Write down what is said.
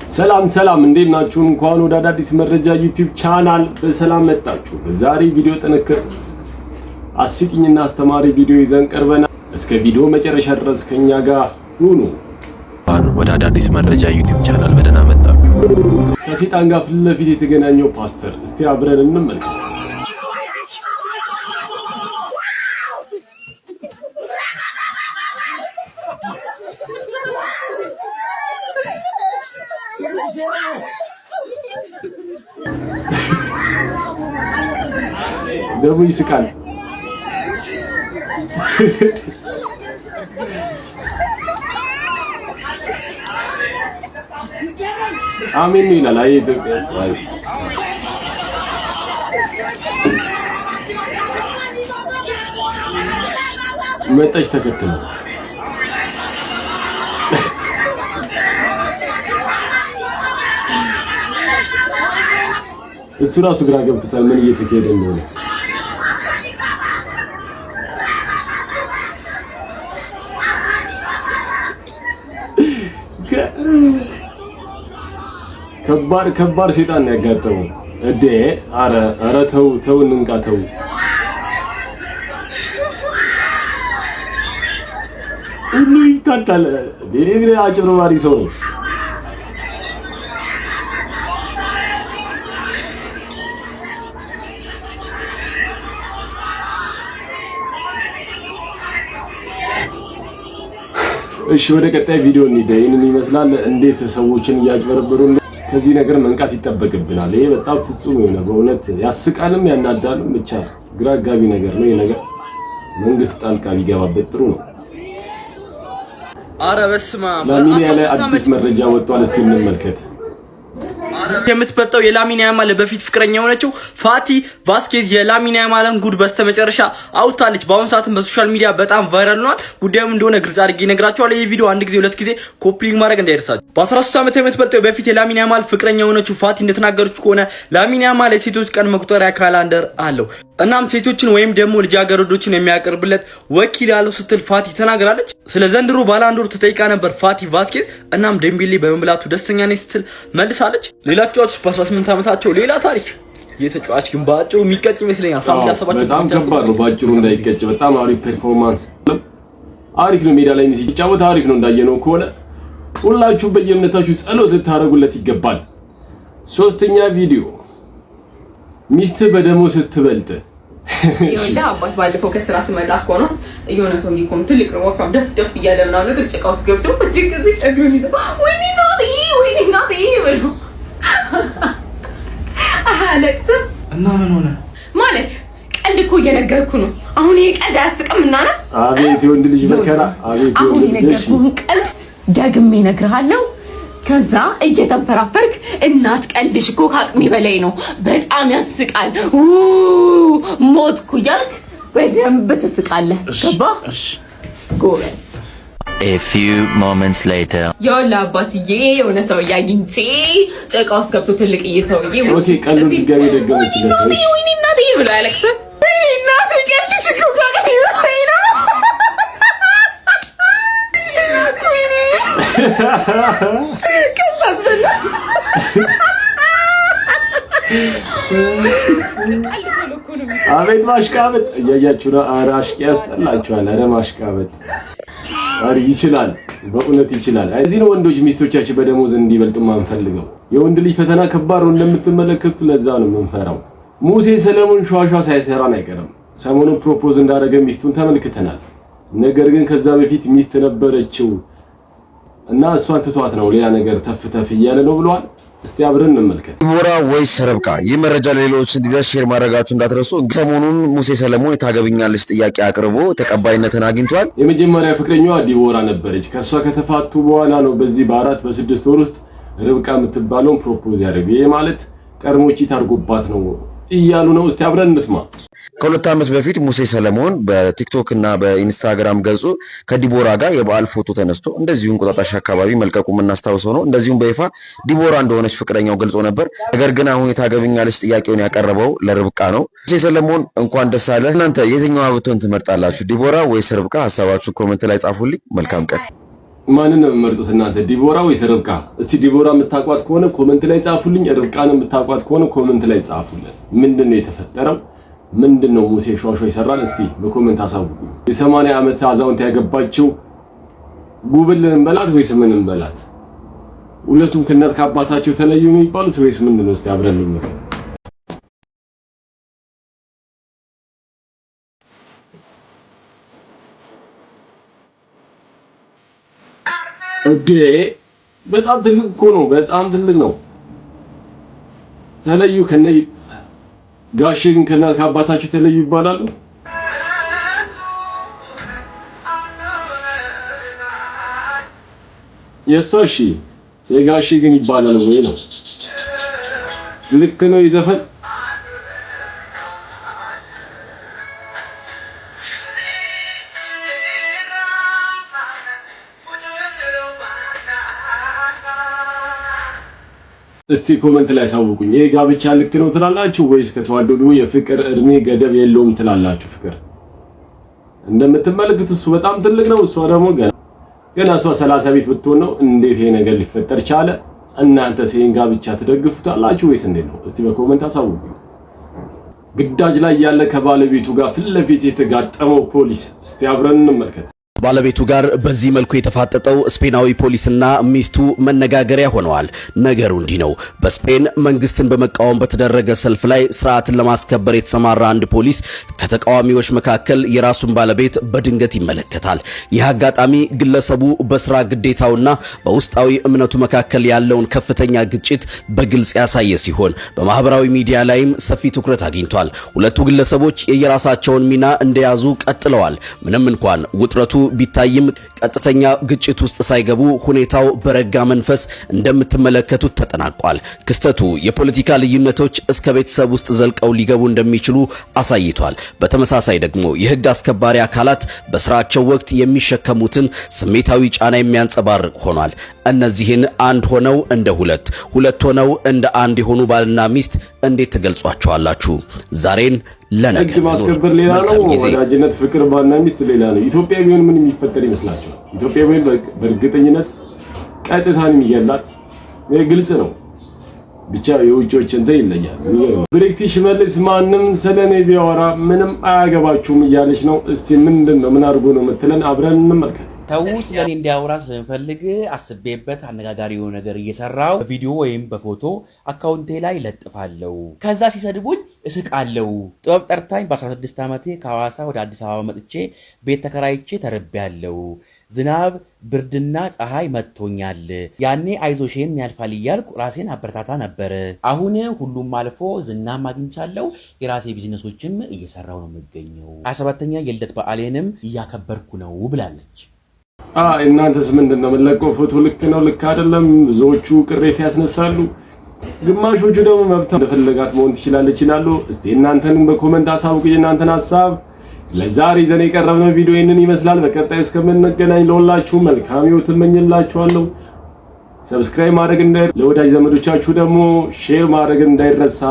ሰላም እንዴት ናችሁ? እንኳን ወደ አዳዲስ መረጃ ዩቲዩብ ቻናል በሰላም መጣችሁ። በዛሬ ቪዲዮ ጥንክር አስቂኝና አስተማሪ ቪዲዮ ይዘን ቀርበናል። እስከ ቪዲዮ መጨረሻ ድረስ ከኛ ጋር ሁኑ። ወደ አዳዲስ መረጃ ዩቲዩብ ቻናል በደህና መጣችሁ። ከሰይጣን ጋር ፊት ለፊት የተገናኘው ፓስተር እስቲ አብረን እንመልከት። ደግሞ ይስቃል። አሜን ይላል። አይ ኢትዮጵያ መጣች ተከተለ። እሱ ራሱ ግራ ገብቶታል ምን እየተካሄደ እንደሆነ። ከባድ ሰይጣን ነው ያጋጠመው እዴ። አረ ተው እንንቃ ተው። ሁሉ ይፍታታል። ዴቪድ አጭበርባሪ ሰው ነው። እሺ ወደ ቀጣይ ቪዲዮ እንሂድ። ይሄንን ይመስላል እንዴት ሰዎችን እያጭበረበሩ። ከዚህ ነገር መንቃት ይጠበቅብናል። ይሄ በጣም ፍጹም የሆነ በእውነት ያስቃልም ያናዳልም ብቻ ግራ አጋቢ ነገር ነው። ይሄ ነገር መንግስት ጣልቃ ቢገባበት ጥሩ ነው። አረ በስማ ላሚን ያለ አዲስ መረጃ ወጥቷል። እስቲ እንመልከት። የምትበልጠው የላሚን ያማል በፊት ፍቅረኛ የሆነችው ፋቲ ቫስኬዝ የላሚን ያማልን ጉድ በስተመጨረሻ አውጥታለች። በአሁኑ ሰዓትም በሶሻል ሚዲያ በጣም ቫይራል ሆኗል። ጉዳዩም እንደሆነ ግልጽ አድርጌ እነግራችኋለሁ። ይህ ቪዲዮ አንድ ጊዜ ሁለት ጊዜ ኮፒ ሊንክ ማድረግ እንዳይረሳችሁ። በ13 ዓመት የምትበልጠው በፊት የላሚን ያማል ፍቅረኛ የሆነችው ፋቲ እንደተናገረችው ከሆነ ላሚን ያማል የሴቶች ቀን መቁጠሪያ ካላንደር አለው። እናም ሴቶችን ወይም ደግሞ ልጃገረዶችን የሚያቀርብለት ወኪል ያለው ስትል ፋቲ ተናግራለች። ስለ ዘንድሮ ባላንዶር ተጠይቃ ነበር ፋቲ ቫስኬዝ። እናም ዴምቤሌ በመብላቱ ደስተኛ ነኝ ስትል መልሳለች። ሌላ ተጫዋቾች በ18 ዓመታቸው ሌላ ታሪክ። የተጫዋች ግን ባጭሩ የሚቀጭ ይመስለኛል። ፋሚሊ አሰባቸው በጣም ከባድ ነው። ባጭሩ እንዳይቀጭ በጣም አሪፍ ፐርፎርማንስ አሪፍ ነው። ሜዳ ላይ ሲጫወት አሪፍ ነው። እንዳየነው ከሆነ ሁላችሁ በየእምነታችሁ ጸሎት ልታደርጉለት ይገባል። ሶስተኛ ቪዲዮ ሚስት በደሞ ስትበልጥ ይወንዳ አባት ባለፈው ከስራ ስመጣ እኮ ነው የሆነ ሰው እንዲቆም ትልቅ ነው ወፍራም ደፍ እያለ ምናምን ነገር ጭቃ ውስጥ ገብቶ በትክክል እግሩን ይዘው ወይኔ ናት ይበሉ አለቅስም እና ምን ሆነ ማለት ቀልድ እኮ እየነገርኩ ነው። አሁን ይሄ ቀልድ አያስቅም እና ነው። አቤት የወንድ ልጅ መከራ። አቤት የወንድ ልጅ ቀልድ ደግሜ እነግርሃለሁ። ከዛ እየተንፈራፈርክ እናት ቀልድሽ እኮ ከአቅሜ በላይ ነው በጣም ያስቃል ሞትኩ እያልክ በደንብ ትስቃለህ። ገባ? ጎበዝ። A few moments later ያላ አባትዬ የሆነ ሰውዬ አግኝቼ ጭቃ ውስጥ ገብቶ ትልቅዬ ሰውዬ ኦኬ ቀልድ ድጋሚ ደገመችለት። ወይኔ እናቴ ብሎ ያለቅሳል። እናቴ ቀልድሽ እኮ ከአቅሜ በላይ ነው። አቤት ማሽቃበጥ እያያችሁ ነው። ኧረ አሽቄ ያስጠላችኋል። ኧረ ማሽቃበጥ ኧረ ይችላል፣ በእውነት ይችላል። እዚህ ነው ወንዶች ሚስቶቻችን በደሞዝ እንዲበልጡ ማንፈልገው። የወንድ ልጅ ፈተና ከባድ ነው እንደምትመለከቱ፣ ለዛ ነው የምንፈራው። ሙሴ ሰለሞን ሸዋሻ ሳይሰራን አይቀርም። ሰሞኑን ፕሮፖዝ እንዳደረገ ሚስቱን ተመልክተናል። ነገር ግን ከዛ በፊት ሚስት ነበረችው እና እሷን ትቷት ነው ሌላ ነገር ተፍተፍ እያለ ነው ብለዋል። እስቲ አብረን እንመልከት። ዲቦራ ወይስ ርብቃ? ይህ መረጃ ለሌሎች እንዲደርስ ሼር ማድረጋችሁ እንዳትረሱ። ሰሞኑን ሙሴ ሰለሞን ታገቢኛለሽ ጥያቄ አቅርቦ ተቀባይነትን አግኝቷል። የመጀመሪያ ፍቅረኛዋ ዲቦራ ነበረች። ከሷ ከተፋቱ በኋላ ነው በዚህ በ4-6 ወር ውስጥ ርብቃ የምትባለውን ፕሮፖዝ ያደረገ። ይሄ ማለት ቀርሞቺ ታርጎባት ነው እያሉ ነው። እስቲ አብረን እንስማ። ከሁለት ዓመት በፊት ሙሴ ሰለሞን በቲክቶክ እና በኢንስታግራም ገጹ ከዲቦራ ጋር የበዓል ፎቶ ተነስቶ እንደዚሁ እንቁጣጣሽ አካባቢ መልቀቁ የምናስታውሰው ነው። እንደዚሁም በይፋ ዲቦራ እንደሆነች ፍቅረኛው ገልጾ ነበር። ነገር ግን አሁን የታገቢኛለች ጥያቄውን ያቀረበው ለርብቃ ነው። ሙሴ ሰለሞን እንኳን ደስ አለ። እናንተ የትኛዋ ብትሆን ትመርጣላችሁ? ዲቦራ ወይስ ርብቃ? ሐሳባችሁን ኮሜንት ላይ ጻፉልኝ። መልካም ቀን። ማንን ነው የምመርጡት እናንተ? ዲቦራ ወይስ ርብቃ? እስቲ ዲቦራ የምታቋት ከሆነ ኮመንት ላይ ጻፉልኝ። ርብቃን የምታቋት ከሆነ ኮመንት ላይ ጻፉልኝ። ምንድነው የተፈጠረው? ምንድነው ሙሴ ሿሿ ይሰራል? እስቲ በኮመንት አሳውቁኝ። የ80 ዓመት አዛውንት ያገባችው ጉብል እንበላት ወይስ ምን እንበላት? ሁለቱም ከእናት ከአባታቸው ተለዩ የሚባሉት ወይስ ምንድነው? እስቲ አብረን እንመጣ። በጣም ትልቅ እኮ ነው። በጣም ትልቅ ነው። ተለዩ ጋሼ ግን ከእናት ከአባታቸው ተለዩ ይባላሉ? የእሷ እሺ የጋሼ ግን ይባላል ወይ ነው? ልክ ነው የዘፈን እስቲ ኮሜንት ላይ ሳውቁኝ። ይሄ ጋብቻ ልክ ነው ትላላችሁ ወይስ ከተዋደዱ የፍቅር እድሜ ገደብ የለውም ትላላችሁ? ፍቅር እንደምትመለከቱት እሱ በጣም ትልቅ ነው። እሷ ደግሞ ገና እሷ 30 ቤት ብትሆን ነው። እንዴት ይሄ ነገር ሊፈጠር ቻለ? እናንተ ይሄን ጋብቻ ትደግፉታላችሁ ወይስ እንዴት ነው? እስቲ በኮሜንት አሳውቁኝ። ግዳጅ ላይ ያለ ከባለቤቱ ጋር ፊት ለፊት የተጋጠመው ፖሊስ እስቲ አብረን እንመልከት። ባለቤቱ ጋር በዚህ መልኩ የተፋጠጠው ስፔናዊ ፖሊስና ሚስቱ መነጋገሪያ ሆነዋል። ነገሩ እንዲህ ነው። በስፔን መንግስትን በመቃወም በተደረገ ሰልፍ ላይ ስርዓትን ለማስከበር የተሰማራ አንድ ፖሊስ ከተቃዋሚዎች መካከል የራሱን ባለቤት በድንገት ይመለከታል። ይህ አጋጣሚ ግለሰቡ በስራ ግዴታውና በውስጣዊ እምነቱ መካከል ያለውን ከፍተኛ ግጭት በግልጽ ያሳየ ሲሆን በማህበራዊ ሚዲያ ላይም ሰፊ ትኩረት አግኝቷል። ሁለቱ ግለሰቦች የየራሳቸውን ሚና እንደያዙ ቀጥለዋል። ምንም እንኳን ውጥረቱ ቢታይም ቀጥተኛ ግጭት ውስጥ ሳይገቡ ሁኔታው በረጋ መንፈስ እንደምትመለከቱት ተጠናቋል። ክስተቱ የፖለቲካ ልዩነቶች እስከ ቤተሰብ ውስጥ ዘልቀው ሊገቡ እንደሚችሉ አሳይቷል። በተመሳሳይ ደግሞ የህግ አስከባሪ አካላት በስራቸው ወቅት የሚሸከሙትን ስሜታዊ ጫና የሚያንጸባርቅ ሆኗል። እነዚህን አንድ ሆነው እንደ ሁለት ሆነው እንደ አንድ የሆኑ ባልና ሚስት እንዴት ትገልጿቸዋላችሁ? ዛሬን ለነገ ማስከበር ሌላ ነው፣ ወዳጅነት ፍቅር ባልና ሚስት ሌላ ነው። ኢትዮጵያ ቢሆን ምን የሚፈጠር ይመስላችኋል? ኢትዮጵያ ቢሆን በእርግጠኝነት ቀጥታን የሚገላት ግልጽ ነው። ብቻ የውጪዎች እንትን ይለያል። ብሬክቲ ሽመልስ ማንም ስለኔ ቢያወራ ምንም አያገባችሁም እያለች ነው። እስቲ ምንድነው ምን አድርጎ ነው የምትለን? አብረን እንመልከት። ሰው ስለኔ እንዲያወራ ስለምፈልግ አስቤበት አነጋጋሪው ነገር እየሰራው በቪዲዮ ወይም በፎቶ አካውንቴ ላይ ለጥፋለሁ። ከዛ ሲሰድቡኝ እስቃለሁ። ጥበብ ጠርታኝ በ16 ዓመቴ ከሐዋሳ ወደ አዲስ አበባ መጥቼ ቤት ተከራይቼ ተርቤያለሁ። ዝናብ ብርድና ፀሐይ መጥቶኛል። ያኔ አይዞሽም ያልፋል እያልኩ ራሴን አበረታታ ነበር። አሁን ሁሉም አልፎ ዝናም አግኝቻለሁ። የራሴ ቢዝነሶችም እየሰራው ነው የምገኘው። 27ኛ የልደት በዓሌንም እያከበርኩ ነው ብላለች። እናንተስ ምንድነው የምንለቀው ፎቶ ልክ ነው ልክ አይደለም? ብዙዎቹ ቅሬታ ያስነሳሉ። ግማሾቹ ደግሞ መብት እንደፈለጋት መሆን ትችላለች ይላሉ። እስቲ እናንተንም በኮሜንት አሳውቁኝ እናንተን ሐሳብ። ለዛሬ ዘኔ የቀረብነው ቪዲዮ ይሄንን ይመስላል። በቀጣይ እስከምንገናኝ ለሁላችሁ መልካም ሕይወት እመኝላችኋለሁ። ሰብስክራይብ ማድረግ ለወዳጅ ዘመዶቻችሁ ደግሞ ሼር ማድረግ እንዳይረሳ።